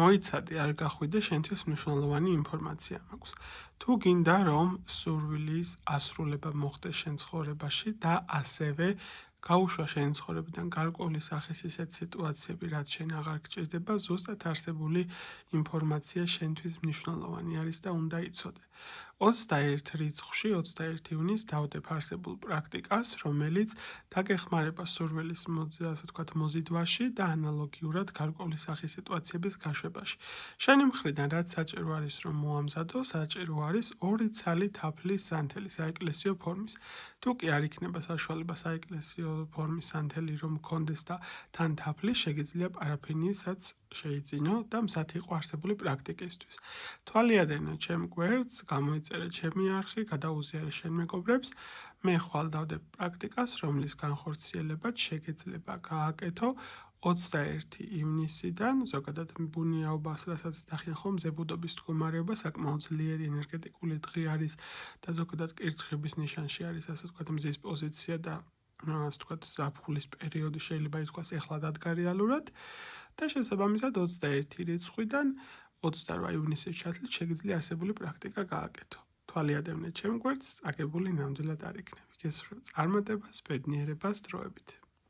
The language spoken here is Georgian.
მოიცადე, არ გახვიდე, შენთვის მნიშვნელოვანი ინფორმაცია მაქვს. თუ გინდა, რომ სურვილის ასრულება მოხდეს შენ ცხოვრებაში და ასევე გაუშვა შენ ცხოვრებიდან გარკვეული სახის ისეთ სიტუაციები, რაც შენ აღარ გჭირდება, ზუსტად არსებული ინფორმაცია შენთვის მნიშვნელოვანი არის და უნდა იცოდე. 21 რიცხვში, 21 ივნისს დავდებ არსებულ პრაქტიკას, რომელიც დაგეხმარება სურვილის ასე ვთქვათ, მოზიდვაში და ანალოგიურად გარკვეული სახის სიტუაციების გაშვებაში. შენი მხრიდან რაც საჭირო არის, რომ მოამზადო, საჭირო არის 2 ცალი თაფლის სანთელი საეკლესიო ფორმის. თუ კი არ იქნება საშუალება საეკლესიო ფორმის სანთელი რომ გქონდეს და თან თაფლი, შეგიძლია პარაფინისაც შეიძინო და მზად იყო არსებული პრაქტიკისთვის. თვალიადენო ჩემ გვერდს, გამოიწერე ჩემი არხი, გადაუზიარე შენ მეგობრებს. მე ხვალ დავდებ პრაქტიკას, რომლის განხორციელებაც შეგეძლება გააკეთო 21 ივნისიდან, ზოგადად ბუნიაობას, რასაც დახიან ხოლმე ზებუდობის მდგომარეობა, საკმაოდ ძლიერი ენერგეტიკული დღე არის და ზოგადად კირცხების ნიშანში არის, ასე ვთქვათ, მზის პოზიცია და ასე ვთქვათ, ზაფხულის პერიოდი შეიძლება ითქვას ეხლა დადგა რეალურად და შესაბამისად 21 რიცხვიდან 28 ივნისის ჩათვლით შეგიძლია არსებული პრაქტიკა გააკეთო. თვალიადევნე ჩემ გვერდს, აგებული ნამდვილად არ იქნები. გესურვებ წარმატებას, ბედნიერებას, დროებით.